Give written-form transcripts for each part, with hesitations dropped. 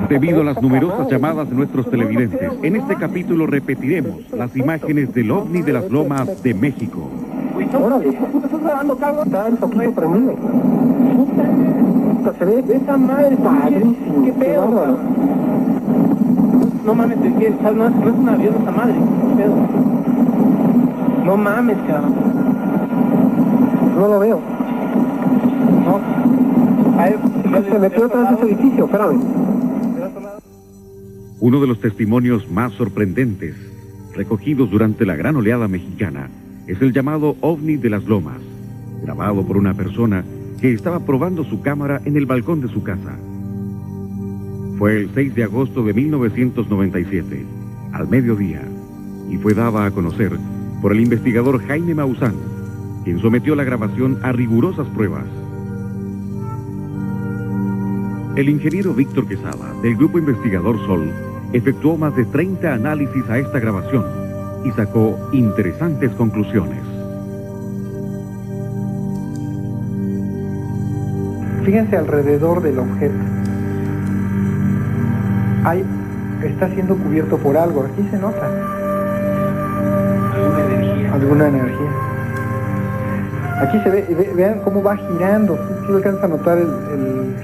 Debido a las numerosas llamadas de nuestros televidentes, en este capítulo repetiremos las imágenes del ovni de las lomas de México. Órale, ¿estás grabando, Carlos? Está el poquito prendido. Se ve esa madre, padrísimo. Qué pedo. No mames, no es un avión esa madre. Qué pedo. No mames, cabrón. No lo veo. No. Ahí, se metió otra vez ese edificio, espérame. Uno de los testimonios más sorprendentes, recogidos durante la gran oleada mexicana, es el llamado ovni de las lomas, grabado por una persona que estaba probando su cámara en el balcón de su casa. Fue el 6 de agosto de 1997, al mediodía, y fue dada a conocer por el investigador Jaime Maussan, quien sometió la grabación a rigurosas pruebas. El ingeniero Víctor Quesada, del grupo investigador Sol, efectuó más de 30 análisis a esta grabación y sacó interesantes conclusiones. Fíjense alrededor del objeto. Está siendo cubierto por algo, aquí se nota. Alguna energía. Aquí se ve, vean cómo va girando. Si alcanza a notar el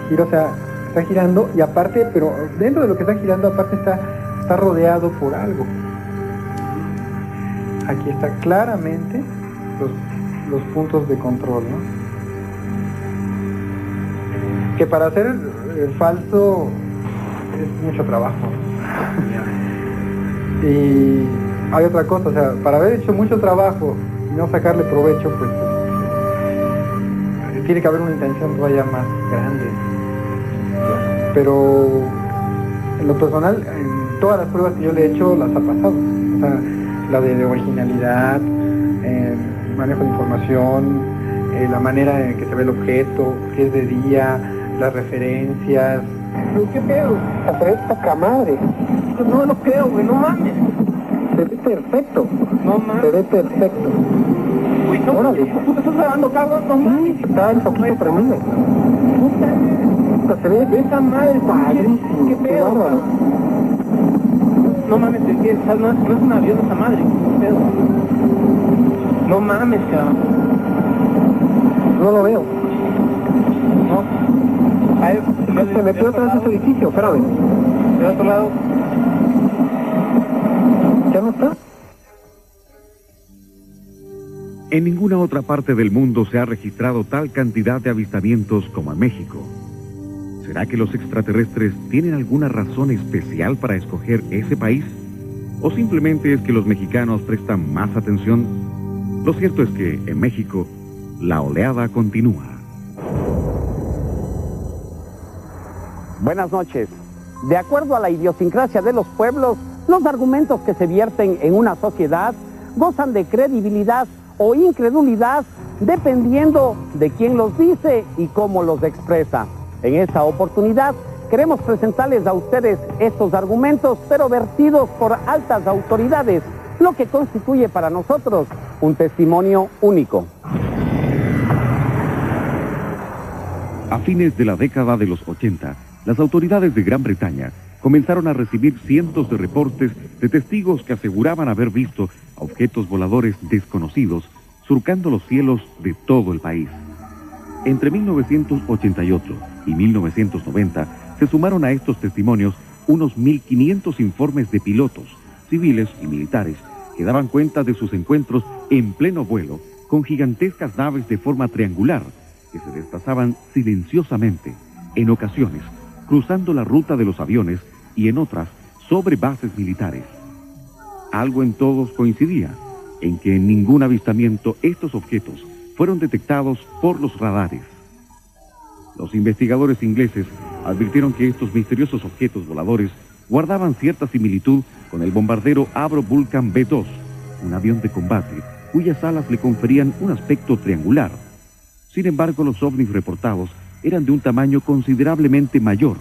giro, o sea, está girando y aparte, pero dentro de lo que está girando, aparte está rodeado por algo. Aquí está claramente los puntos de control, ¿no? Que para hacer el falso es mucho trabajo. Y hay otra cosa, o sea, para haber hecho mucho trabajo y no sacarle provecho, pues tiene que haber una intención todavía más grande. Pero en lo personal, en todas las pruebas que yo le he hecho, las ha pasado. O sea, la de originalidad, manejo de información, la manera en que se ve el objeto, si es de día, las referencias. ¿Qué pedo? Se ve poca madre. No lo creo, güey, no mames. Se ve perfecto. No mames. Se ve perfecto. Uy, no, órale. ¿Tú te estás grabando, Carlos? No mames. Está el poquito prendido. Se ve esa madre, padrísimo. Qué pedo. No mames, no es un avión esa madre. ¿Qué pedo? No mames, cabrón. No lo veo. No. Ahí, se metió otra vez ese edificio, espérame. ¿De otro lado? ¿Ya no está? En ninguna otra parte del mundo se ha registrado tal cantidad de avistamientos como en México. ¿Será que los extraterrestres tienen alguna razón especial para escoger ese país? ¿O simplemente es que los mexicanos prestan más atención? Lo cierto es que, en México, la oleada continúa. Buenas noches. De acuerdo a la idiosincrasia de los pueblos, los argumentos que se vierten en una sociedad gozan de credibilidad o incredulidad dependiendo de quién los dice y cómo los expresa. En esta oportunidad queremos presentarles a ustedes estos argumentos, pero vertidos por altas autoridades, lo que constituye para nosotros un testimonio único. A fines de la década de los 80, las autoridades de Gran Bretaña comenzaron a recibir cientos de reportes de testigos que aseguraban haber visto objetos voladores desconocidos surcando los cielos de todo el país. Entre 1988 y 1990 se sumaron a estos testimonios unos 1.500 informes de pilotos, civiles y militares que daban cuenta de sus encuentros en pleno vuelo con gigantescas naves de forma triangular que se desplazaban silenciosamente, en ocasiones cruzando la ruta de los aviones y en otras sobre bases militares. Algo en todos coincidía, en que en ningún avistamiento estos objetos fueron detectados por los radares. Los investigadores ingleses advirtieron que estos misteriosos objetos voladores guardaban cierta similitud con el bombardero Avro Vulcan B-2, un avión de combate cuyas alas le conferían un aspecto triangular. Sin embargo, los ovnis reportados eran de un tamaño considerablemente mayor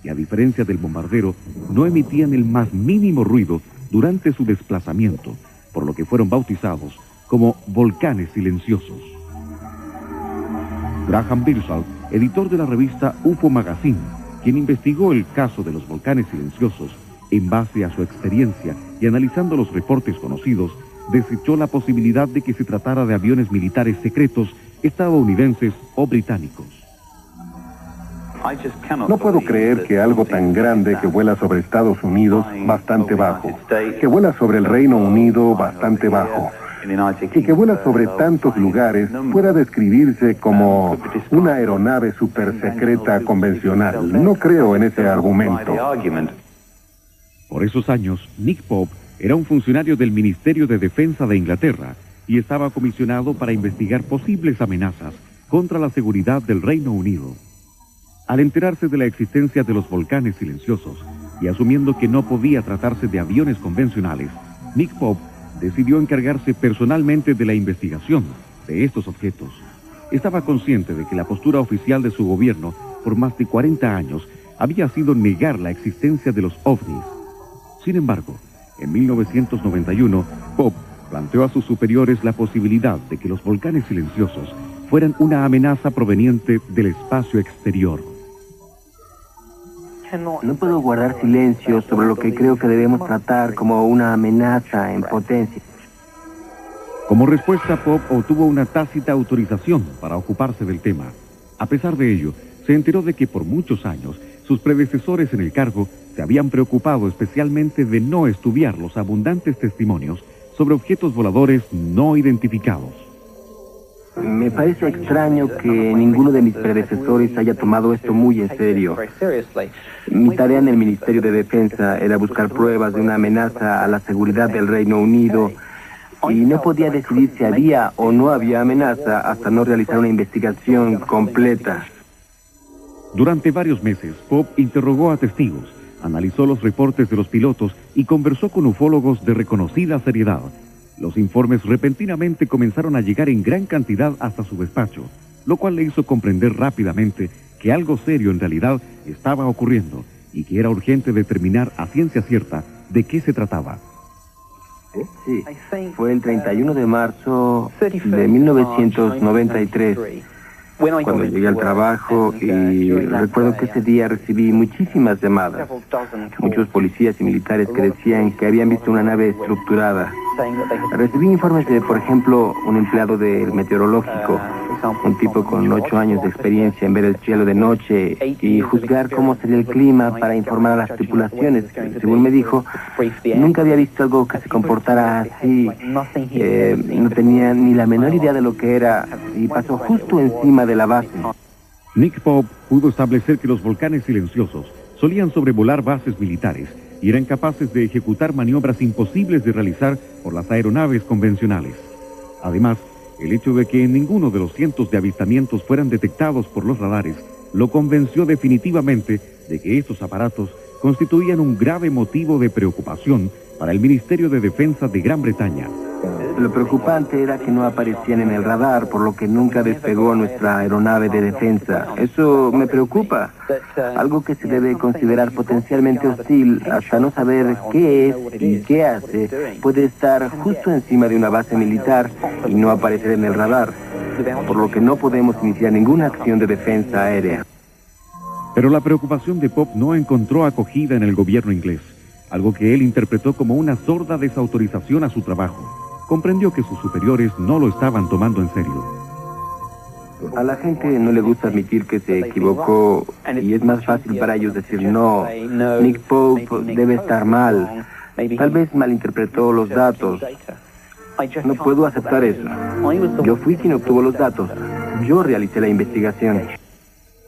y, a diferencia del bombardero, no emitían el más mínimo ruido durante su desplazamiento, por lo que fueron bautizados como volcanes silenciosos. Graham Birchall, editor de la revista UFO Magazine, quien investigó el caso de los volcanes silenciosos, en base a su experiencia y analizando los reportes conocidos, desechó la posibilidad de que se tratara de aviones militares secretos estadounidenses o británicos. No puedo creer que algo tan grande que vuela sobre Estados Unidos bastante bajo, que vuela sobre el Reino Unido bastante bajo, y que vuela sobre tantos lugares pueda describirse como una aeronave supersecreta convencional. No creo en ese argumento. Por esos años, Nick Pope era un funcionario del Ministerio de Defensa de Inglaterra y estaba comisionado para investigar posibles amenazas contra la seguridad del Reino Unido. Al enterarse de la existencia de los volcanes silenciosos y asumiendo que no podía tratarse de aviones convencionales, Nick Pope decidió encargarse personalmente de la investigación de estos objetos. Estaba consciente de que la postura oficial de su gobierno por más de 40 años había sido negar la existencia de los ovnis. Sin embargo, en 1991, Pope planteó a sus superiores la posibilidad de que los volcanes silenciosos fueran una amenaza proveniente del espacio exterior. No puedo guardar silencio sobre lo que creo que debemos tratar como una amenaza en potencia. Como respuesta, Pope obtuvo una tácita autorización para ocuparse del tema. A pesar de ello, se enteró de que por muchos años sus predecesores en el cargo se habían preocupado especialmente de no estudiar los abundantes testimonios sobre objetos voladores no identificados. Me parece extraño que ninguno de mis predecesores haya tomado esto muy en serio. Mi tarea en el Ministerio de Defensa era buscar pruebas de una amenaza a la seguridad del Reino Unido y no podía decidir si había o no había amenaza hasta no realizar una investigación completa. Durante varios meses, Pope interrogó a testigos, analizó los reportes de los pilotos y conversó con ufólogos de reconocida seriedad. Los informes repentinamente comenzaron a llegar en gran cantidad hasta su despacho, lo cual le hizo comprender rápidamente que algo serio en realidad estaba ocurriendo y que era urgente determinar a ciencia cierta de qué se trataba. Sí, fue el 31 de marzo de 1993. Cuando llegué al trabajo y recuerdo que ese día recibí muchísimas llamadas. Muchos policías y militares que decían que habían visto una nave estructurada. Recibí informes de, por ejemplo, un empleado del meteorológico, un tipo con 8 años de experiencia en ver el cielo de noche y juzgar cómo sería el clima para informar a las tripulaciones. Según me dijo, nunca había visto algo que se comportara así. No tenía ni la menor idea de lo que era y pasó justo encima de la base. Nick Pope pudo establecer que los volcanes silenciosos solían sobrevolar bases militares y eran capaces de ejecutar maniobras imposibles de realizar por las aeronaves convencionales. Además, el hecho de que en ninguno de los cientos de avistamientos fueran detectados por los radares lo convenció definitivamente de que estos aparatos constituían un grave motivo de preocupación para el Ministerio de Defensa de Gran Bretaña. Lo preocupante era que no aparecían en el radar, por lo que nunca despegó nuestra aeronave de defensa. Eso me preocupa. Algo que se debe considerar potencialmente hostil, hasta no saber qué es y qué hace, puede estar justo encima de una base militar y no aparecer en el radar, por lo que no podemos iniciar ninguna acción de defensa aérea. Pero la preocupación de Pope no encontró acogida en el gobierno inglés, algo que él interpretó como una sorda desautorización a su trabajo. Comprendió que sus superiores no lo estaban tomando en serio. A la gente no le gusta admitir que se equivocó y es más fácil para ellos decir no. Nick Pope debe estar mal. Tal vez malinterpretó los datos. No puedo aceptar eso. Yo fui quien obtuvo los datos. Yo realicé la investigación.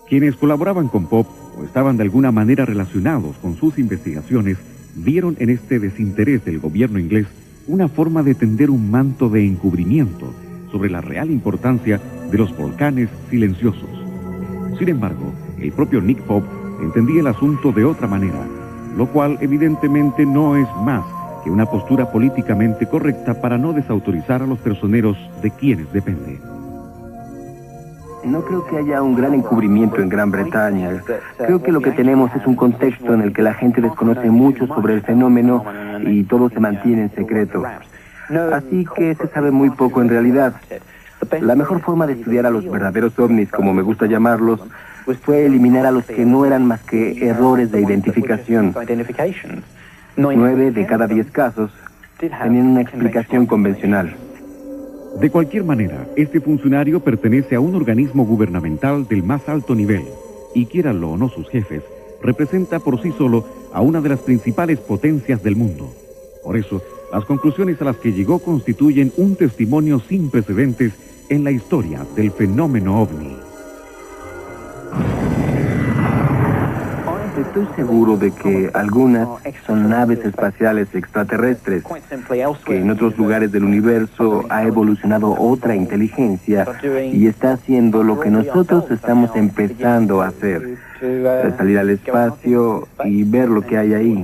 Quienes colaboraban con Pope o estaban de alguna manera relacionados con sus investigaciones vieron en este desinterés del gobierno inglés una forma de tender un manto de encubrimiento sobre la real importancia de los volcanes silenciosos. Sin embargo, el propio Nick Pope entendía el asunto de otra manera, lo cual evidentemente no es más que una postura políticamente correcta para no desautorizar a los personeros de quienes depende. No creo que haya un gran encubrimiento en Gran Bretaña. Creo que lo que tenemos es un contexto en el que la gente desconoce mucho sobre el fenómeno y todo se mantiene en secreto. Así que se sabe muy poco en realidad. La mejor forma de estudiar a los verdaderos ovnis, como me gusta llamarlos, fue eliminar a los que no eran más que errores de identificación. 9 de cada 10 casos tenían una explicación convencional. De cualquier manera, este funcionario pertenece a un organismo gubernamental del más alto nivel y, quieranlo o no sus jefes, representa por sí solo a una de las principales potencias del mundo. Por eso, las conclusiones a las que llegó constituyen un testimonio sin precedentes en la historia del fenómeno ovni. Estoy seguro de que algunas son naves espaciales extraterrestres, que en otros lugares del universo ha evolucionado otra inteligencia y está haciendo lo que nosotros estamos empezando a hacer, salir al espacio y ver lo que hay ahí.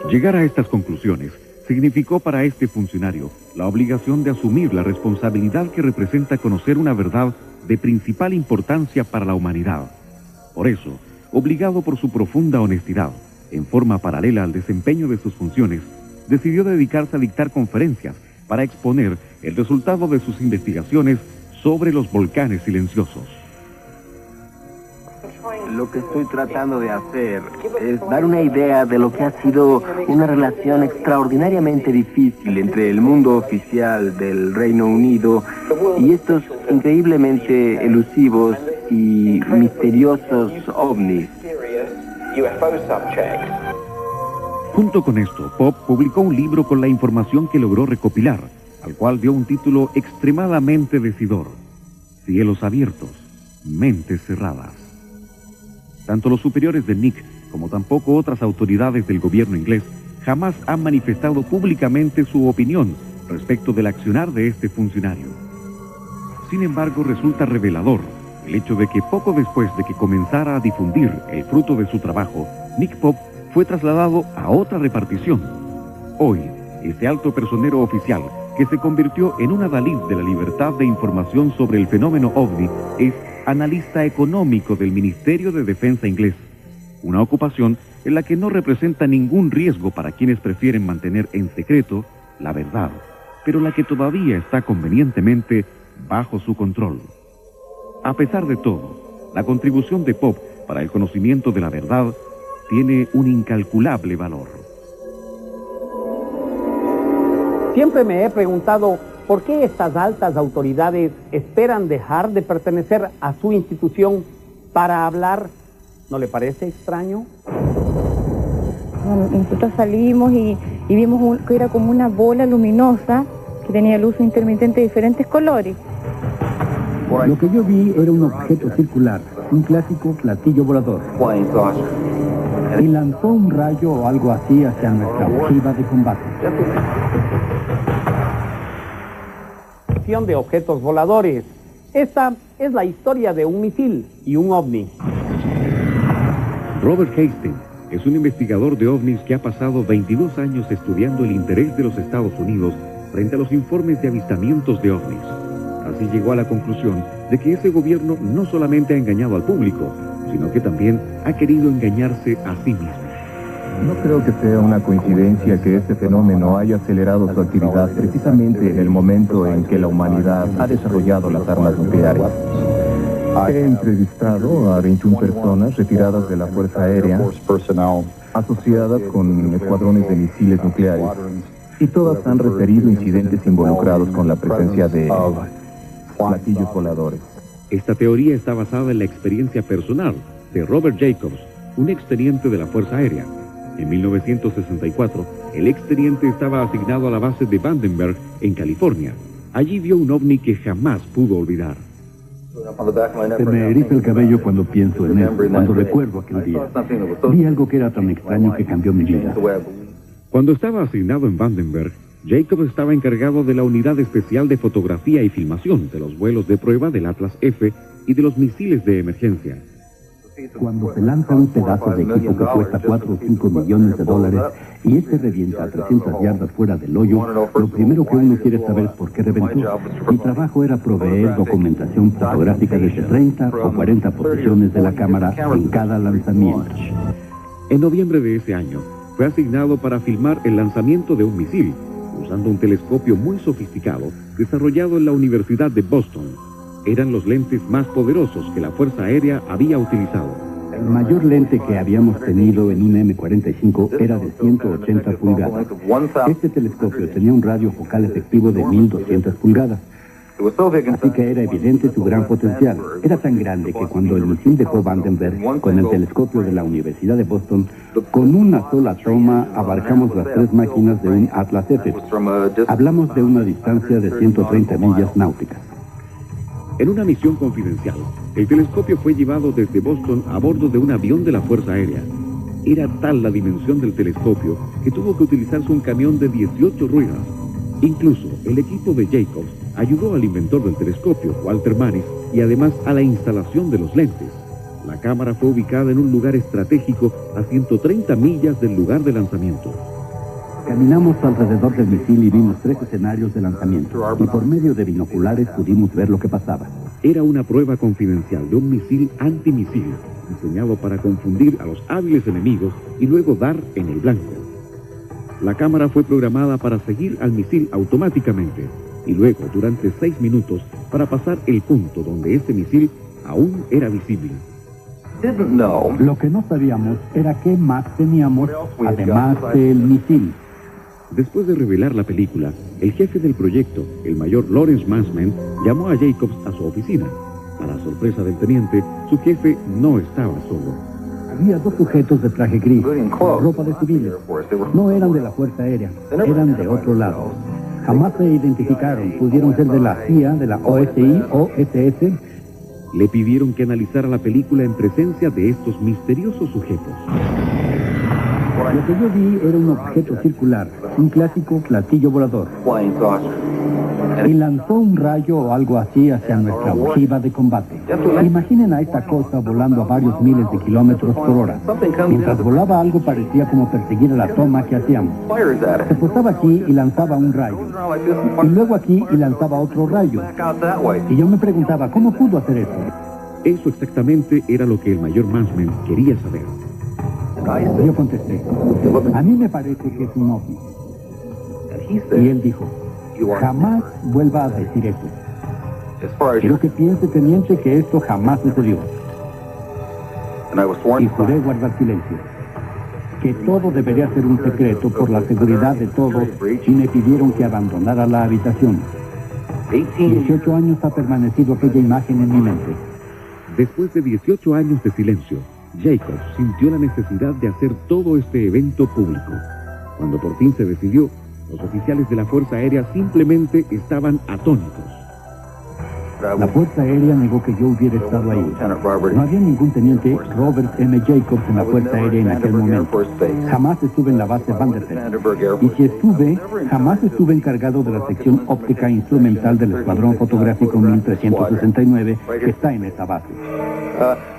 Llegar a estas conclusiones significó para este funcionario la obligación de asumir la responsabilidad que representa conocer una verdad de principal importancia para la humanidad. Por eso, obligado por su profunda honestidad, en forma paralela al desempeño de sus funciones, decidió dedicarse a dictar conferencias para exponer el resultado de sus investigaciones sobre los volcanes silenciosos. Lo que estoy tratando de hacer es dar una idea de lo que ha sido una relación extraordinariamente difícil entre el mundo oficial del Reino Unido y estos increíblemente elusivos y misteriosos ovnis. Junto con esto, Pop publicó un libro con la información que logró recopilar, al cual dio un título extremadamente decidor: Cielos abiertos, mentes cerradas. Tanto los superiores de Nick como tampoco otras autoridades del gobierno inglés jamás han manifestado públicamente su opinión respecto del accionar de este funcionario. Sin embargo, resulta revelador el hecho de que poco después de que comenzara a difundir el fruto de su trabajo, Nick Pop fue trasladado a otra repartición. Hoy, este alto personero oficial, que se convirtió en un adalid de la libertad de información sobre el fenómeno ovni, es analista económico del Ministerio de Defensa inglés, una ocupación en la que no representa ningún riesgo para quienes prefieren mantener en secreto la verdad, pero la que todavía está convenientemente bajo su control. A pesar de todo, la contribución de Pop para el conocimiento de la verdad tiene un incalculable valor. Siempre me he preguntado por qué estas altas autoridades esperan dejar de pertenecer a su institución para hablar. ¿No le parece extraño? Nosotros salimos y vimos que era como una bola luminosa que tenía luz intermitente de diferentes colores. Lo que yo vi era un objeto circular, un clásico platillo volador. Y lanzó un rayo o algo así hacia nuestra ojiva de combate. De objetos voladores. Esta es la historia de un misil y un ovni. Robert Hastings es un investigador de ovnis que ha pasado 22 años estudiando el interés de los Estados Unidos frente a los informes de avistamientos de ovnis. Así llegó a la conclusión de que ese gobierno no solamente ha engañado al público, sino que también ha querido engañarse a sí mismo. No creo que sea una coincidencia que este fenómeno haya acelerado su actividad precisamente en el momento en que la humanidad ha desarrollado las armas nucleares. He entrevistado a 21 personas retiradas de la Fuerza Aérea, asociadas con escuadrones de misiles nucleares, y todas han referido incidentes involucrados con la presencia de platillos voladores. Esta teoría está basada en la experiencia personal de Robert Jacobs, un exteniente de la Fuerza Aérea. En 1964, el exteniente estaba asignado a la base de Vandenberg, en California. Allí vio un ovni que jamás pudo olvidar. Se me eriza el cabello cuando pienso en él, cuando recuerdo aquel día. Vi algo que era tan extraño que cambió mi vida. Cuando estaba asignado en Vandenberg, Jacobs estaba encargado de la unidad especial de fotografía y filmación de los vuelos de prueba del Atlas F y de los misiles de emergencia. Cuando se lanza un pedazo de equipo que cuesta 4 o 5 millones de dólares y este revienta a 300 yardas fuera del hoyo, lo primero que uno quiere saber es por qué reventó. Mi trabajo era proveer documentación fotográfica desde 30 o 40 posiciones de la cámara en cada lanzamiento. En noviembre de ese año, fue asignado para filmar el lanzamiento de un misil, usando un telescopio muy sofisticado desarrollado en la Universidad de Boston. Eran los lentes más poderosos que la Fuerza Aérea había utilizado. El mayor lente que habíamos tenido en un M45 era de 180 pulgadas. Este telescopio tenía un radio focal efectivo de 1200 pulgadas. Así que era evidente su gran potencial. Era tan grande que cuando el misil dejó Vandenberg con el telescopio de la Universidad de Boston, con una sola toma abarcamos las 3 máquinas de un Atlas F. Hablamos de una distancia de 130 millas náuticas. En una misión confidencial, el telescopio fue llevado desde Boston a bordo de un avión de la Fuerza Aérea. Era tal la dimensión del telescopio que tuvo que utilizarse un camión de 18 ruedas. Incluso el equipo de Jacobs ayudó al inventor del telescopio, Walter Marris, y además a la instalación de los lentes. La cámara fue ubicada en un lugar estratégico a 130 millas del lugar de lanzamiento. Caminamos alrededor del misil y vimos 3 escenarios de lanzamiento, y por medio de binoculares pudimos ver lo que pasaba. Era una prueba confidencial de un misil antimisil, diseñado para confundir a los hábiles enemigos y luego dar en el blanco. La cámara fue programada para seguir al misil automáticamente, y luego durante 6 minutos para pasar el punto donde este misil aún era visible. Lo que no sabíamos era qué más teníamos, además del misil. Después de revelar la película, el jefe del proyecto, el mayor Lawrence Mansman, llamó a Jacobs a su oficina. A la sorpresa del teniente, su jefe no estaba solo. Había 2 sujetos de traje gris, con ropa de civiles. No eran de la Fuerza Aérea, eran de otro lado. Jamás se identificaron, pudieron ser de la CIA, de la OSI o SS. Le pidieron que analizara la película en presencia de estos misteriosos sujetos. Lo que yo vi era un objeto circular, un clásico platillo volador. Y lanzó un rayo o algo así hacia nuestra ojiva de combate. Imaginen a esta cosa volando a varios miles de kilómetros por hora. Mientras volaba algo parecía como perseguir a la toma que hacíamos. Se posaba aquí y lanzaba un rayo. Y luego aquí y lanzaba otro rayo. Y yo me preguntaba, ¿cómo pudo hacer eso? Eso exactamente era lo que el mayor Mansman quería saber. Yo contesté, a mí me parece que es un ovni. Y él dijo, jamás vuelva a decir eso. Quiero que piense, teniente, que esto jamás sucedió. Y juré guardar silencio. Que todo debería ser un secreto por la seguridad de todos y me pidieron que abandonara la habitación. 18 años ha permanecido aquella imagen en mi mente. Después de 18 años de silencio, Jacobs sintió la necesidad de hacer todo este evento público. Cuando por fin se decidió, los oficiales de la Fuerza Aérea simplemente estaban atónitos. La Fuerza Aérea negó que yo hubiera estado ahí. No había ningún teniente Robert M. Jacobs en la Fuerza Aérea en aquel momento. Jamás estuve en la base Vandenberg. Y si estuve, jamás estuve encargado de la sección óptica instrumental del Escuadrón Fotográfico 1369 que está en esa base.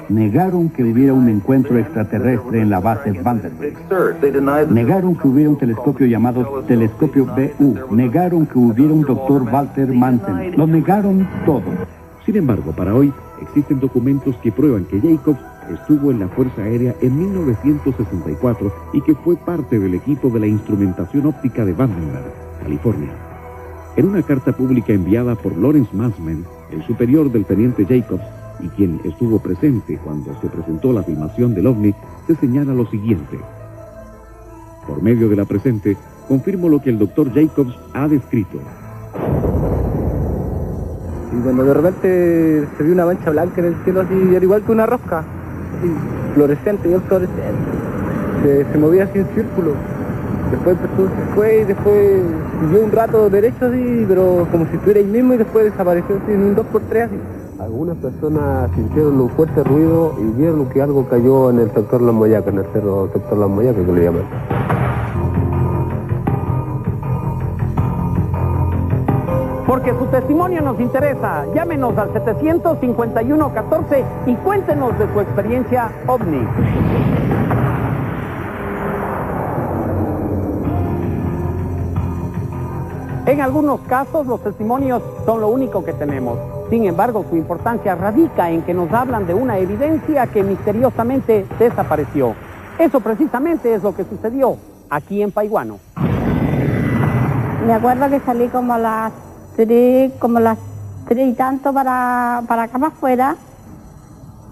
Negaron que hubiera un encuentro extraterrestre en la base Vandenberg. Negaron que hubiera un telescopio llamado Telescopio BU. Negaron que hubiera un doctor Walter Mansen. Lo negaron todo. Sin embargo, para hoy existen documentos que prueban que Jacobs estuvo en la Fuerza Aérea en 1964 y que fue parte del equipo de la instrumentación óptica de Vandenberg, California. En una carta pública enviada por Lawrence Mansman, el superior del teniente Jacobs, y quien estuvo presente cuando se presentó la filmación del OVNI, se señala lo siguiente. Por medio de la presente, confirmo lo que el doctor Jacobs ha descrito. Y bueno, de repente se vio una mancha blanca en el cielo así, era igual que una rosca, así, fluorescente, bien fluorescente. Se movía así en círculo. Después se fue y después siguió un rato derecho así, pero como si estuviera ahí mismo y después desapareció así en un 2x3 así. Algunas personas sintieron un fuerte ruido y vieron que algo cayó en el sector Las Moyacas, en el cerro sector Las Moyacas, que le llaman. Porque su testimonio nos interesa. Llámenos al 751-14 y cuéntenos de su experiencia OVNI. En algunos casos, los testimonios son lo único que tenemos. Sin embargo, su importancia radica en que nos hablan de una evidencia que misteriosamente desapareció. Eso precisamente es lo que sucedió aquí en Paiguano. Me acuerdo que salí como a las 3 y tanto para acá para afuera.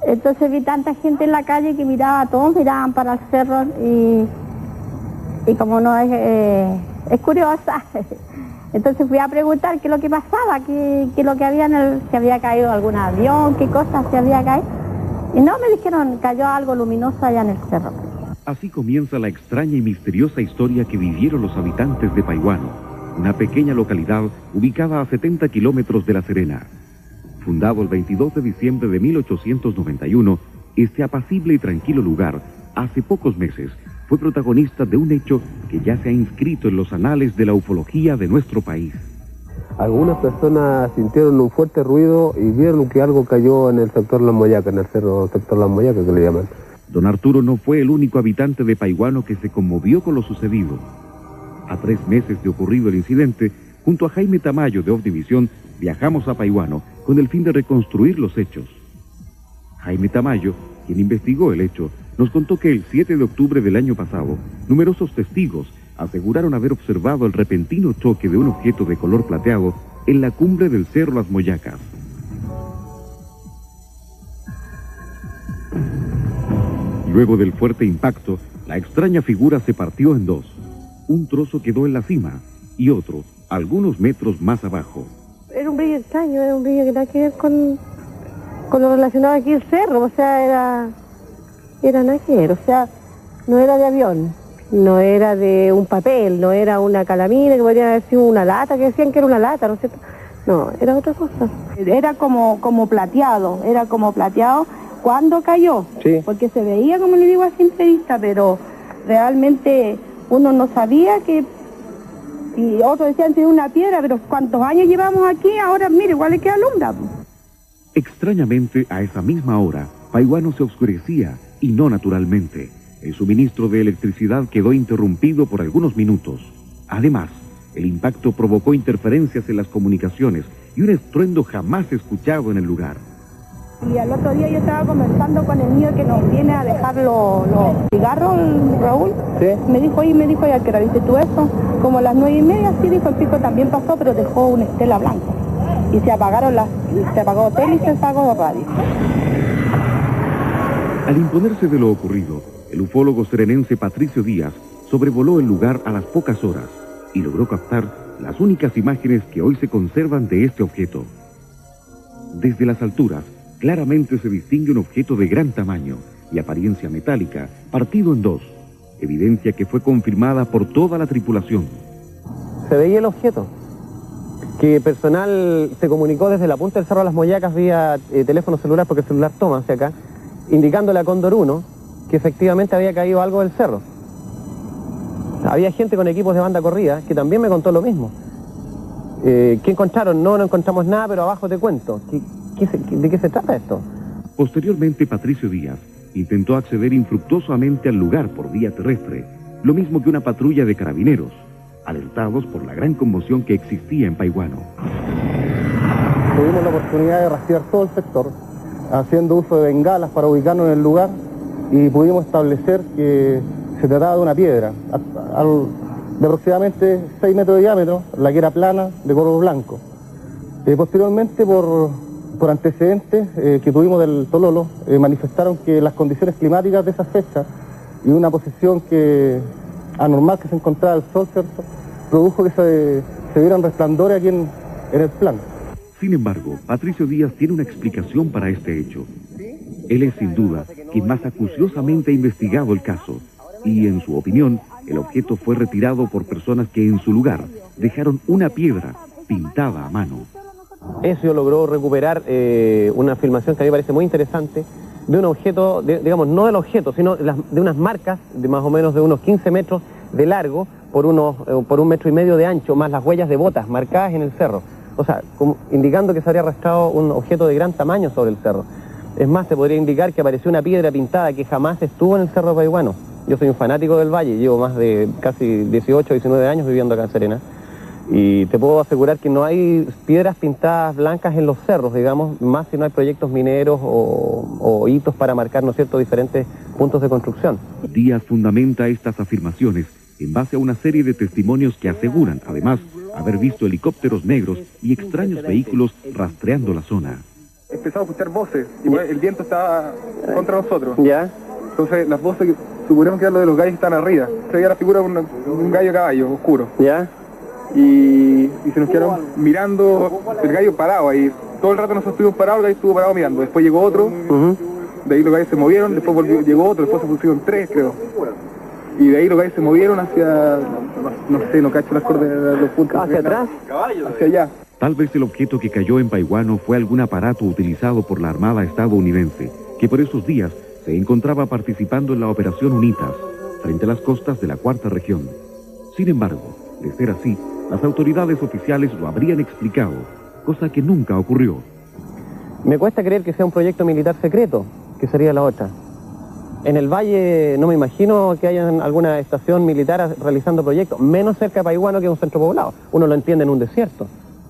Entonces vi tanta gente en la calle que todos miraban para el cerro y como no es curiosa, entonces fui a preguntar qué es lo que pasaba, qué es lo que había si había caído algún avión, qué cosas se había caído. Y no, me dijeron, cayó algo luminoso allá en el cerro. Así comienza la extraña y misteriosa historia que vivieron los habitantes de Paihuano, una pequeña localidad ubicada a 70 kilómetros de La Serena. Fundado el 22 de diciembre de 1891, este apacible y tranquilo lugar, hace pocos meses, fue protagonista de un hecho que ya se ha inscrito en los anales de la ufología de nuestro país. Algunas personas sintieron un fuerte ruido y vieron que algo cayó en el sector Las Moyacas, en el cerro sector Las Moyacas que le llaman. Don Arturo no fue el único habitante de Paihuano que se conmovió con lo sucedido. A 3 meses de ocurrido el incidente, junto a Jaime Tamayo de Ovnivisión, viajamos a Paihuano con el fin de reconstruir los hechos. Jaime Tamayo, quien investigó el hecho, nos contó que el 7 de octubre del año pasado, numerosos testigos aseguraron haber observado el repentino choque de un objeto de color plateado en la cumbre del cerro Las Moyacas. Luego del fuerte impacto, la extraña figura se partió en dos. Un trozo quedó en la cima y otro, algunos metros más abajo. Era un brillo extraño, era un brillo que nada que ver con lo relacionado aquí al cerro, o sea, era nada que ver, o sea, no era de avión, no era de un papel, no era una calamina que podría haber sido una lata, que decían que era una lata, ¿no es cierto? No, era otra cosa. Era como plateado, cuando cayó, sí. Porque se veía, como le digo, a simple vista, pero realmente uno no sabía que, y otros decían que era una piedra, pero ¿cuántos años llevamos aquí? Ahora, mire, igual es que alumbra. Extrañamente, a esa misma hora, Paihuano se oscurecía, y no naturalmente. El suministro de electricidad quedó interrumpido por algunos minutos. Además, el impacto provocó interferencias en las comunicaciones y un estruendo jamás escuchado en el lugar. Y al otro día yo estaba conversando con el niño que nos viene a dejar los cigarros, Raúl. ¿Sí? Me dijo, ¿a qué hora viste tú eso? Como a las 9:30, sí, dijo, el pico también pasó, pero dejó una estela blanca. Y se apagó tele y se apagó radio. Al imponerse de lo ocurrido, el ufólogo serenense Patricio Díaz sobrevoló el lugar a las pocas horas y logró captar las únicas imágenes que hoy se conservan de este objeto. Desde las alturas, claramente se distingue un objeto de gran tamaño y apariencia metálica, partido en dos, evidencia que fue confirmada por toda la tripulación. Se veía el objeto, que personal se comunicó desde la punta del cerro de Las Moyacas vía teléfono celular, porque el celular toma hacia acá, indicándole a Cóndor 1 que efectivamente había caído algo del cerro. Había gente con equipos de banda corrida que también me contó lo mismo. ¿Qué encontraron? No encontramos nada, pero abajo te cuento. ¿De qué se trata esto? Posteriormente, Patricio Díaz intentó acceder infructuosamente al lugar por vía terrestre, lo mismo que una patrulla de carabineros, alertados por la gran conmoción que existía en Paihuano. Tuvimos la oportunidad de rastrear todo el sector, haciendo uso de bengalas para ubicarnos en el lugar, y pudimos establecer que se trataba de una piedra de aproximadamente 6 metros de diámetro, la que era plana, de color blanco. Posteriormente, por antecedentes que tuvimos del Tololo, manifestaron que las condiciones climáticas de esa fecha y una posición anormal que se encontraba el sol, ¿cierto?, produjo que se vieran resplandores aquí en el plano. Sin embargo, Patricio Díaz tiene una explicación para este hecho. Él es sin duda quien más acuciosamente ha investigado el caso y, en su opinión, el objeto fue retirado por personas que en su lugar dejaron una piedra pintada a mano. Eso logró recuperar una filmación que a mí me parece muy interesante de un objeto, digamos, no del objeto, sino de unas marcas de más o menos de unos 15 metros de largo por 1,5 metros de ancho, más las huellas de botas marcadas en el cerro. O sea, indicando que se habría arrastrado un objeto de gran tamaño sobre el cerro. Es más, se podría indicar que apareció una piedra pintada que jamás estuvo en el cerro Paihuano. Yo soy un fanático del valle, llevo más de casi 18 o 19 años viviendo acá en Serena. Y te puedo asegurar que no hay piedras pintadas blancas en los cerros, digamos, más si no hay proyectos mineros o hitos para marcar, ¿no es cierto?, diferentes puntos de construcción. Díaz fundamenta estas afirmaciones en base a una serie de testimonios que aseguran, además, haber visto helicópteros negros y extraños vehículos rastreando la zona. Empezamos a escuchar voces, y el viento estaba contra nosotros. ¿Ya? Entonces las voces, suponemos que eran lo de los gallos que están arriba. Se veía la figura de un gallo caballo, oscuro. ¿Ya? Y se nos quedaron mirando, el gallo parado ahí. Todo el rato nosotros estuvimos parados, el gallo estuvo parado mirando. Después llegó otro, de ahí los gallos se movieron, después llegó otro, después se pusieron 3, creo. Y de ahí los gallos se movieron hacia, no sé, no cacho las coordenadas de los puntos. ¿Hacia atrás? Hacia allá. Tal vez el objeto que cayó en Paihuano fue algún aparato utilizado por la Armada estadounidense, que por esos días se encontraba participando en la Operación UNITAS, frente a las costas de la Cuarta Región. Sin embargo, de ser así, las autoridades oficiales lo habrían explicado, cosa que nunca ocurrió. Me cuesta creer que sea un proyecto militar secreto, que sería la otra. En el valle no me imagino que haya alguna estación militar realizando proyectos, menos cerca de Paihuano, que es un centro poblado. Uno lo entiende en un desierto,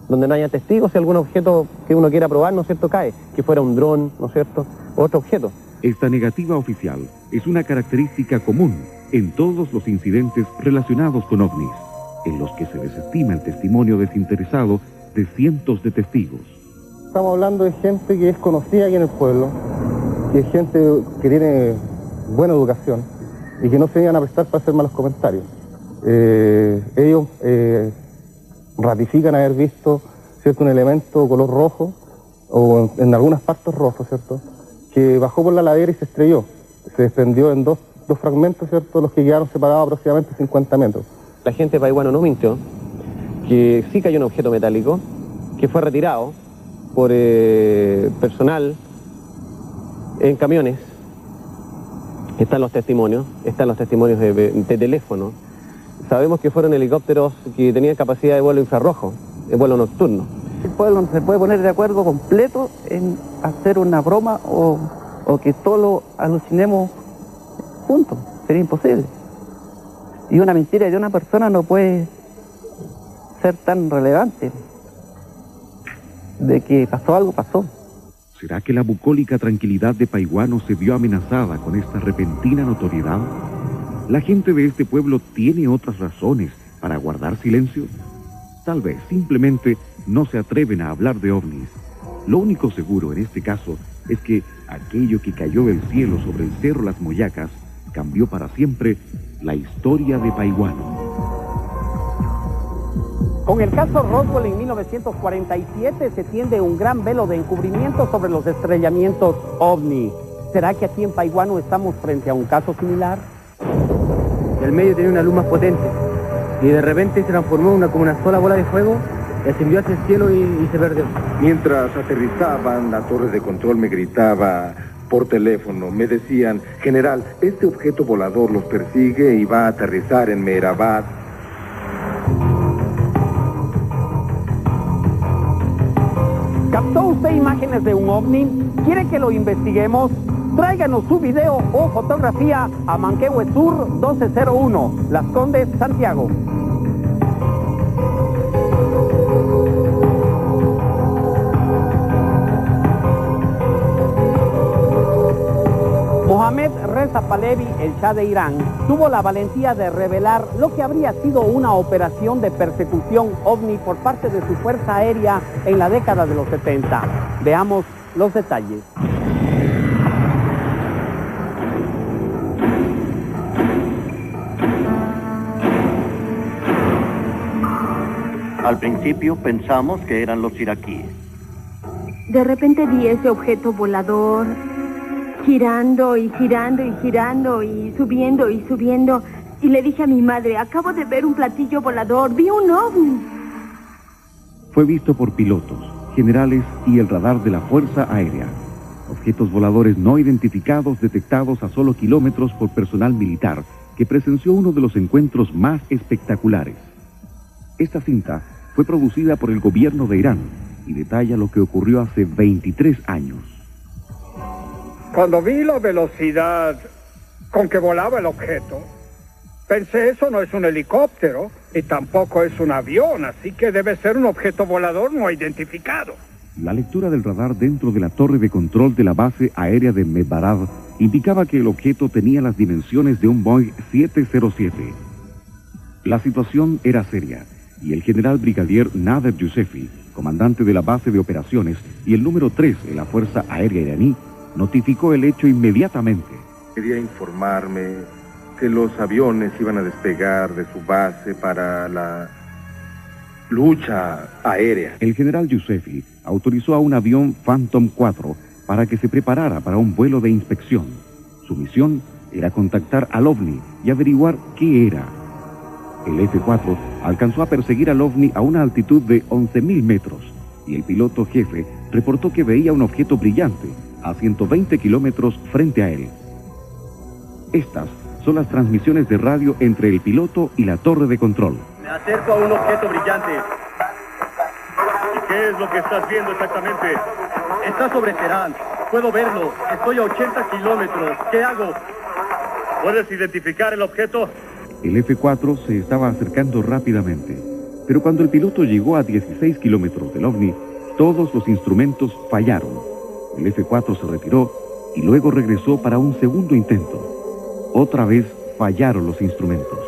donde no haya testigos, si algún objeto que uno quiera probar, ¿no es cierto?, cae, que fuera un dron, ¿no es cierto?, o otro objeto. Esta negativa oficial es una característica común en todos los incidentes relacionados con ovnis, en los que se desestima el testimonio desinteresado de cientos de testigos. Estamos hablando de gente que es conocida aquí en el pueblo, que es gente que tiene buena educación y que no se iban a prestar para hacer malos comentarios. Ellos ratifican haber visto, ¿cierto?, un elemento color rojo, o en algunas partes rojo, ¿cierto?, que bajó por la ladera y se estrelló. Se desprendió en dos fragmentos, ¿cierto?, los que quedaron separados aproximadamente 50 metros. La gente de Paihuano no mintió, que sí cayó un objeto metálico, que fue retirado por personal en camiones. Están los testimonios de teléfono. Sabemos que fueron helicópteros que tenían capacidad de vuelo infrarrojo, de vuelo nocturno. El pueblo no se puede poner de acuerdo completo en hacer una broma o que todos lo alucinemos juntos. Sería imposible. Y una mentira de una persona no puede ser tan relevante. De que pasó algo, pasó. ¿Será que la bucólica tranquilidad de Paihuano se vio amenazada con esta repentina notoriedad? ¿La gente de este pueblo tiene otras razones para guardar silencio? Tal vez simplemente no se atreven a hablar de ovnis. Lo único seguro en este caso es que aquello que cayó del cielo sobre el cerro Las Moyacas cambió para siempre la historia de Paihuano. Con el caso Roswell en 1947 se tiende un gran velo de encubrimiento sobre los estrellamientos ovni. ¿Será que aquí en Paihuano estamos frente a un caso similar? El medio tenía una luz más potente y de repente se transformó como una sola bola de fuego y ascendió hacia el cielo y se perdió. Mientras aterrizaban, la torre de control me gritaba por teléfono. Me decían: general, este objeto volador los persigue y va a aterrizar en Meherabad. ¿Captó usted imágenes de un ovni? ¿Quiere que lo investiguemos? Tráiganos su video o fotografía a Manquehue Sur 1201, Las Condes, Santiago. Mohamed Reza Pahlavi, el Shah de Irán, tuvo la valentía de revelar lo que habría sido una operación de persecución ovni por parte de su fuerza aérea en la década de los 70. Veamos los detalles. Al principio pensamos que eran los iraquíes. De repente vi ese objeto volador girando y girando y girando y subiendo y subiendo. Y le dije a mi madre: acabo de ver un platillo volador, vi un ovni. Fue visto por pilotos, generales y el radar de la Fuerza Aérea. Objetos voladores no identificados detectados a solo kilómetros por personal militar que presenció uno de los encuentros más espectaculares. Esta cinta fue producida por el gobierno de Irán y detalla lo que ocurrió hace 23 años. Cuando vi la velocidad con que volaba el objeto, pensé: eso no es un helicóptero y tampoco es un avión, así que debe ser un objeto volador no identificado. La lectura del radar dentro de la torre de control de la base aérea de Meherabad indicaba que el objeto tenía las dimensiones de un Boeing 707. La situación era seria. y el general brigadier Nader Yousefi, comandante de la base de operaciones y el número 3 de la Fuerza Aérea iraní, notificó el hecho inmediatamente. Quería informarme que los aviones iban a despegar de su base para la lucha aérea. El general Yousefi autorizó a un avión Phantom 4 para que se preparara para un vuelo de inspección. Su misión era contactar al ovni y averiguar qué era. El F-4 alcanzó a perseguir al ovni a una altitud de 11.000 metros y el piloto jefe reportó que veía un objeto brillante a 120 kilómetros frente a él. Estas son las transmisiones de radio entre el piloto y la torre de control. Me acerco a un objeto brillante. ¿Y qué es lo que estás viendo exactamente? Está sobre Teherán. Puedo verlo. Estoy a 80 kilómetros. ¿Qué hago? ¿Puedes identificar el objeto? El F-4 se estaba acercando rápidamente, pero cuando el piloto llegó a 16 kilómetros del ovni, todos los instrumentos fallaron. El F-4 se retiró y luego regresó para un segundo intento. Otra vez fallaron los instrumentos.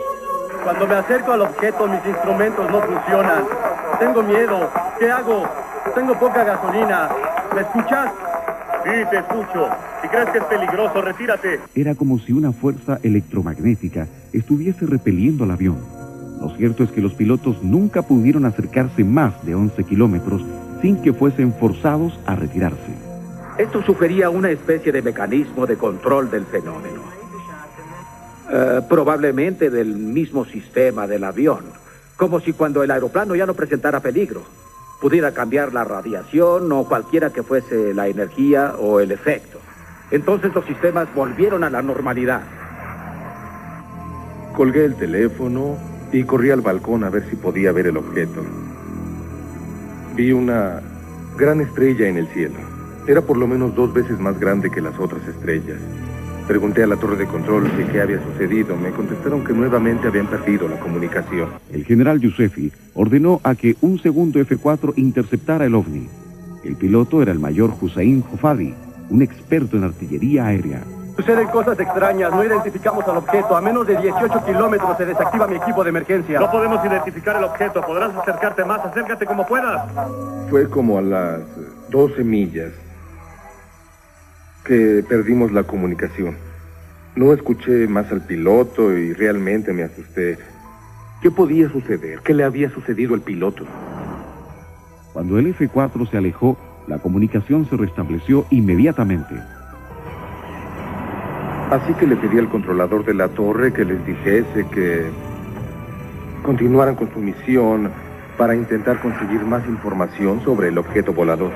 Cuando me acerco al objeto, mis instrumentos no funcionan. Tengo miedo. ¿Qué hago? Tengo poca gasolina. ¿Me escuchas? Sí, te escucho. Si crees que es peligroso, retírate. Era como si una fuerza electromagnética estuviese repeliendo al avión. Lo cierto es que los pilotos nunca pudieron acercarse más de 11 kilómetros sin que fuesen forzados a retirarse. Esto sugería una especie de mecanismo de control del fenómeno. Probablemente del mismo sistema del avión. Como si cuando el aeroplano ya no presentara peligro, pudiera cambiar la radiación o cualquiera que fuese la energía o el efecto. Entonces los sistemas volvieron a la normalidad. Colgué el teléfono y corrí al balcón a ver si podía ver el objeto. Vi una gran estrella en el cielo. Era por lo menos 2 veces más grande que las otras estrellas. Pregunté a la torre de control de qué había sucedido. Me contestaron que nuevamente habían perdido la comunicación. El general Yousefi ordenó a que un segundo F-4 interceptara el ovni. El piloto era el mayor Hussein Hofadi, un experto en artillería aérea. Suceden cosas extrañas. No identificamos al objeto. A menos de 18 kilómetros se desactiva mi equipo de emergencia. No podemos identificar el objeto. Podrás acercarte más. Acércate como puedas. Fue como a las 12 millas que perdimos la comunicación. No escuché más al piloto y realmente me asusté. ¿Qué podía suceder? ¿Qué le había sucedido al piloto? Cuando el F-4 se alejó, la comunicación se restableció inmediatamente. Así que le pedí al controlador de la torre que les dijese que continuaran con su misión para intentar conseguir más información sobre el objeto volador.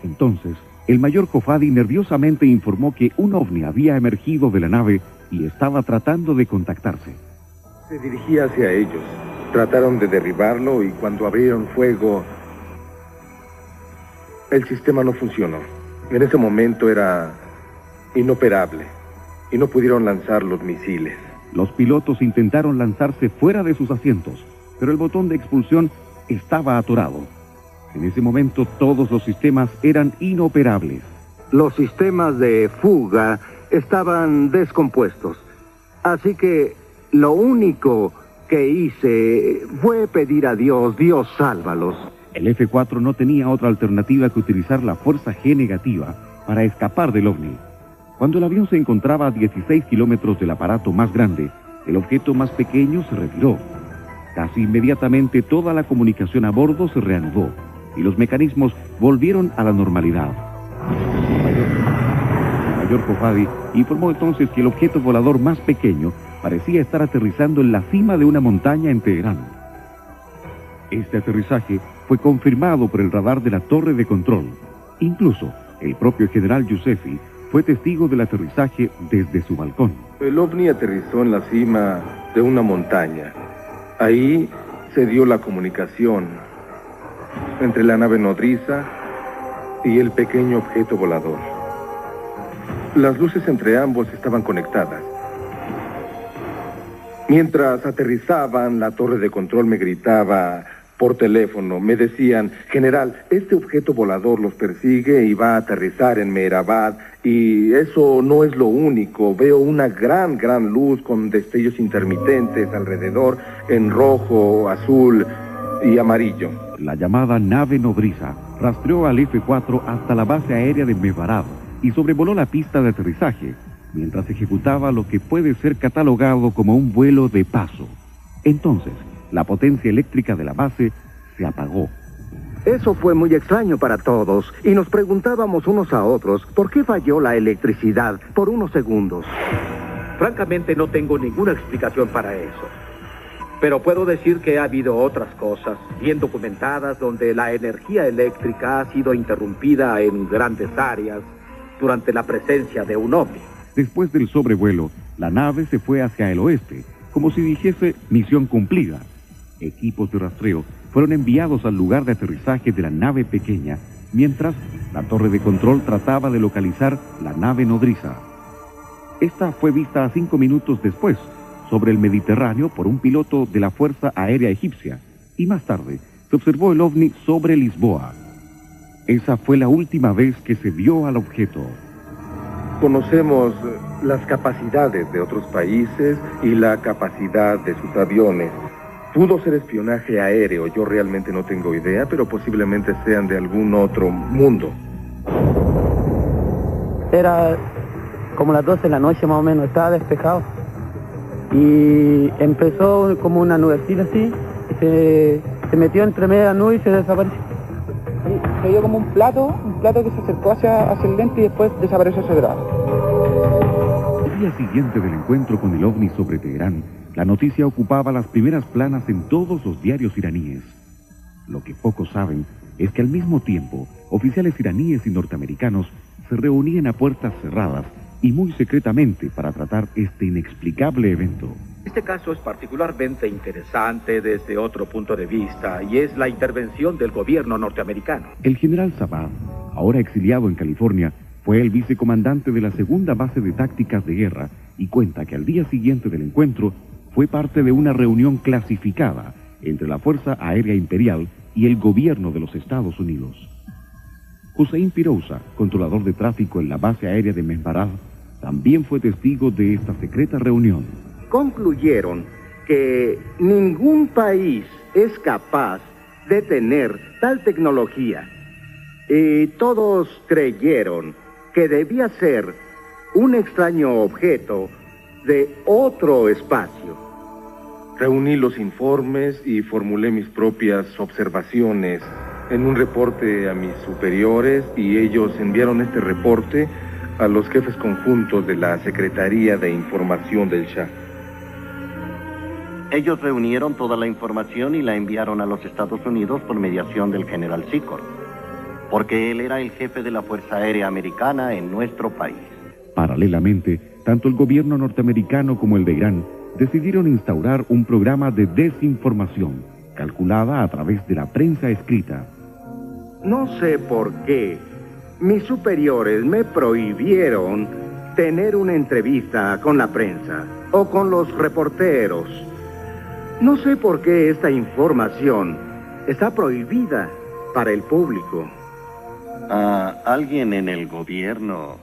Entonces, el mayor Hofadi nerviosamente informó que un ovni había emergido de la nave y estaba tratando de contactarse. Se dirigía hacia ellos. Trataron de derribarlo y cuando abrieron fuego, el sistema no funcionó. En ese momento era inoperable y no pudieron lanzar los misiles. Los pilotos intentaron lanzarse fuera de sus asientos, pero el botón de expulsión estaba atorado. En ese momento todos los sistemas eran inoperables. Los sistemas de fuga estaban descompuestos. Así que lo único que hice fue pedir a Dios, Dios sálvalos. El F-4 no tenía otra alternativa que utilizar la fuerza G negativa para escapar del ovni. Cuando el avión se encontraba a 16 kilómetros del aparato más grande, el objeto más pequeño se retiró. Casi inmediatamente toda la comunicación a bordo se reanudó y los mecanismos volvieron a la normalidad. El mayor Hofadi informó entonces que el objeto volador más pequeño parecía estar aterrizando en la cima de una montaña en Teherán. Este aterrizaje fue confirmado por el radar de la torre de control. Incluso el propio general Yousefi fue testigo del aterrizaje desde su balcón. El ovni aterrizó en la cima de una montaña. Ahí se dio la comunicación entre la nave nodriza y el pequeño objeto volador. Las luces entre ambos estaban conectadas. Mientras aterrizaban, la torre de control me gritaba por teléfono. Me decían: general, este objeto volador los persigue y va a aterrizar en Meherabad. Y eso no es lo único. Veo una gran luz con destellos intermitentes alrededor, en rojo, azul. y amarillo. La llamada nave nodriza rastreó al F-4 hasta la base aérea de Mebarad y sobrevoló la pista de aterrizaje, mientras ejecutaba lo que puede ser catalogado como un vuelo de paso. Entonces, la potencia eléctrica de la base se apagó. Eso fue muy extraño para todos, y nos preguntábamos unos a otros por qué falló la electricidad por unos segundos. Francamente no tengo ninguna explicación para eso. Pero puedo decir que ha habido otras cosas bien documentadas donde la energía eléctrica ha sido interrumpida en grandes áreas durante la presencia de un ovni. Después del sobrevuelo, la nave se fue hacia el oeste, como si dijese misión cumplida. Equipos de rastreo fueron enviados al lugar de aterrizaje de la nave pequeña, mientras la torre de control trataba de localizar la nave nodriza. Esta fue vista 5 minutos después, sobre el Mediterráneo por un piloto de la Fuerza Aérea Egipcia, y más tarde se observó el ovni sobre Lisboa. Esa fue la última vez que se vio al objeto. Conocemos las capacidades de otros países y la capacidad de sus aviones. Pudo ser espionaje aéreo, yo realmente no tengo idea, pero posiblemente sean de algún otro mundo. Era como las 12 de la noche más o menos, estaba despejado. Y empezó como una nubecita así, y se metió entre medio de la nube y se desapareció. Se vio como un plato que se acercó hacia el lente y después desapareció ese grado. El día siguiente del encuentro con el ovni sobre Teherán, la noticia ocupaba las primeras planas en todos los diarios iraníes. Lo que pocos saben es que al mismo tiempo, oficiales iraníes y norteamericanos se reunían a puertas cerradas y muy secretamente para tratar este inexplicable evento. Este caso es particularmente interesante desde otro punto de vista, y es la intervención del gobierno norteamericano. El general Sabah, ahora exiliado en California, fue el vicecomandante de la segunda base de tácticas de guerra y cuenta que al día siguiente del encuentro fue parte de una reunión clasificada entre la Fuerza Aérea Imperial y el gobierno de los Estados Unidos. Hussein Firouza, controlador de tráfico en la base aérea de Mehbarad, también fue testigo de esta secreta reunión. Concluyeron que ningún país es capaz de tener tal tecnología. Y todos creyeron que debía ser un extraño objeto de otro espacio. Reuní los informes y formulé mis propias observaciones en un reporte a mis superiores, y ellos enviaron este reporte a los jefes conjuntos de la Secretaría de Información del Shah. Ellos reunieron toda la información y la enviaron a los Estados Unidos por mediación del general Sikor, porque él era el jefe de la Fuerza Aérea Americana en nuestro país. Paralelamente, tanto el gobierno norteamericano como el de Irán decidieron instaurar un programa de desinformación, calculada a través de la prensa escrita. No sé por qué mis superiores me prohibieron tener una entrevista con la prensa o con los reporteros. No sé por qué esta información está prohibida para el público. Alguien en el gobierno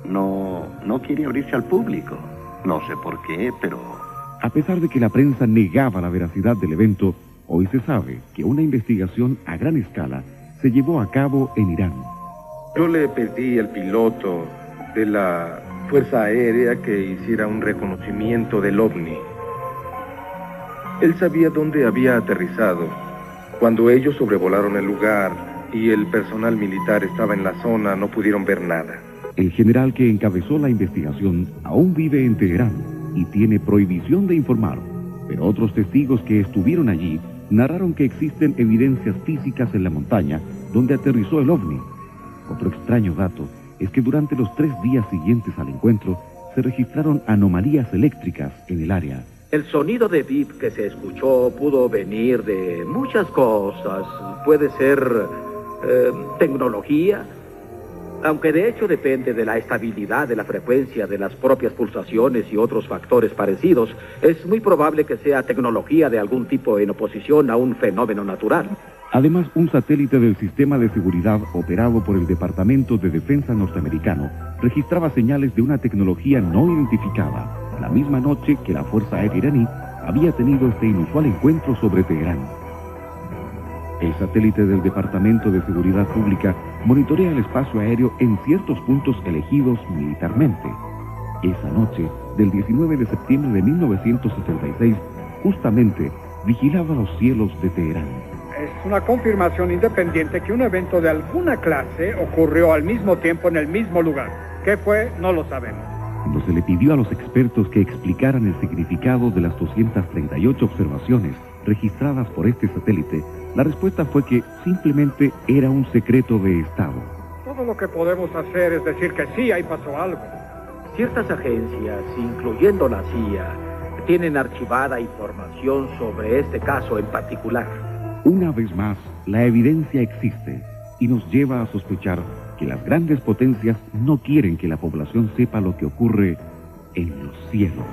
no quiere abrirse al público. No sé por qué, pero... A pesar de que la prensa negaba la veracidad del evento, hoy se sabe que una investigación a gran escala se llevó a cabo en Irán. Yo le pedí al piloto de la Fuerza Aérea que hiciera un reconocimiento del ovni. Él sabía dónde había aterrizado. Cuando ellos sobrevolaron el lugar y el personal militar estaba en la zona, no pudieron ver nada. El general que encabezó la investigación aún vive en Teherán y tiene prohibición de informar, pero otros testigos que estuvieron allí narraron que existen evidencias físicas en la montaña donde aterrizó el ovni. Otro extraño dato es que durante los 3 días siguientes al encuentro se registraron anomalías eléctricas en el área. El sonido de bip que se escuchó pudo venir de muchas cosas. Puede ser tecnología, aunque de hecho depende de la estabilidad de la frecuencia de las propias pulsaciones y otros factores parecidos. Es muy probable que sea tecnología de algún tipo en oposición a un fenómeno natural. Además, un satélite del sistema de seguridad operado por el Departamento de Defensa norteamericano registraba señales de una tecnología no identificada, la misma noche que la Fuerza Aérea iraní había tenido este inusual encuentro sobre Teherán. El satélite del Departamento de Seguridad Pública monitorea el espacio aéreo en ciertos puntos elegidos militarmente. Esa noche, del 19 de septiembre de 1976, justamente vigilaba los cielos de Teherán. Es una confirmación independiente que un evento de alguna clase ocurrió al mismo tiempo en el mismo lugar. ¿Qué fue? No lo sabemos. Cuando se le pidió a los expertos que explicaran el significado de las 238 observaciones registradas por este satélite, la respuesta fue que simplemente era un secreto de Estado. Todo lo que podemos hacer es decir que sí, ahí pasó algo. Ciertas agencias, incluyendo la CIA, tienen archivada información sobre este caso en particular. Una vez más, la evidencia existe y nos lleva a sospechar que las grandes potencias no quieren que la población sepa lo que ocurre en los cielos.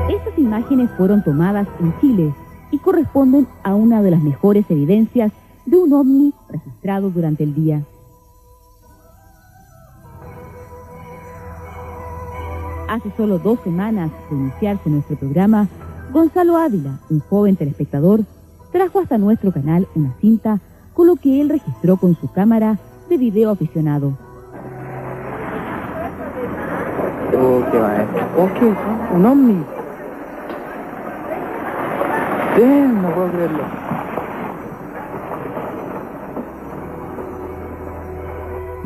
Estas imágenes fueron tomadas en Chile y corresponden a una de las mejores evidencias de un ovni registrado durante el día. Hace solo 2 semanas de iniciarse nuestro programa, Gonzalo Ávila, un joven telespectador, trajo hasta nuestro canal una cinta con lo que él registró con su cámara de video aficionado. ¿Qué va a esto? ¿Qué es eso? ¿Un ovni? No puedo creerlo.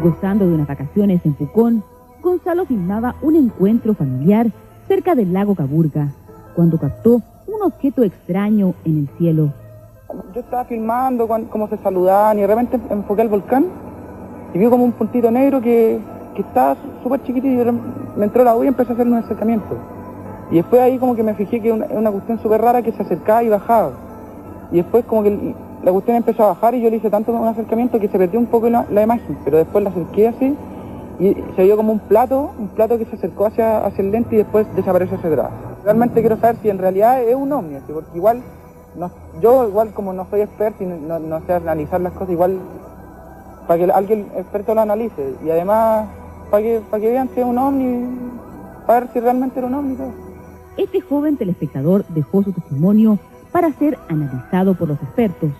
Gozando de unas vacaciones en Pucón, Gonzalo filmaba un encuentro familiar cerca del lago Caburga, cuando captó un objeto extraño en el cielo. Yo estaba filmando cómo se saludaban y de repente enfoqué al volcán y vi como un puntito negro que estaba súper chiquitito y me entró la duda y empecé a hacer un acercamiento. Y después ahí como que me fijé que era una cuestión súper rara que se acercaba y bajaba. Y después como que la cuestión empezó a bajar y yo le hice tanto un acercamiento que se perdió un poco la imagen, pero después la acerqué así y se vio como un plato que se acercó hacia el lente y después desapareció hacia atrás. Realmente quiero saber si en realidad es un ovni, porque igual, yo igual como no soy experto y no sé analizar las cosas, igual para que alguien experto lo analice y además para que vean si es un ovni, para ver si realmente era un ovni. Este joven telespectador dejó su testimonio para ser analizado por los expertos.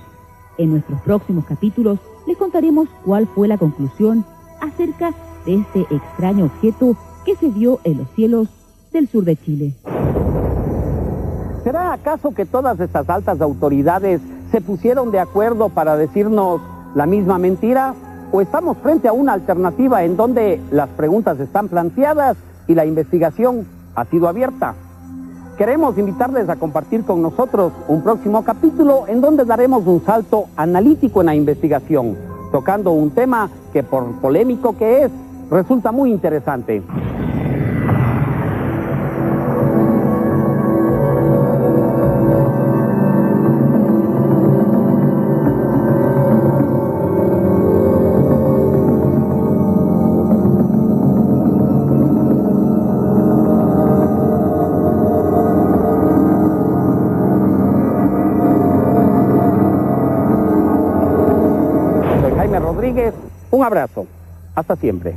En nuestros próximos capítulos les contaremos cuál fue la conclusión acerca de este extraño objeto que se vio en los cielos del sur de Chile. ¿Será acaso que todas estas altas autoridades se pusieron de acuerdo para decirnos la misma mentira? ¿O estamos frente a una alternativa en donde las preguntas están planteadas y la investigación ha sido abierta? Queremos invitarles a compartir con nosotros un próximo capítulo en donde daremos un salto analítico en la investigación, tocando un tema que, por polémico que es, resulta muy interesante. Un abrazo. Hasta siempre.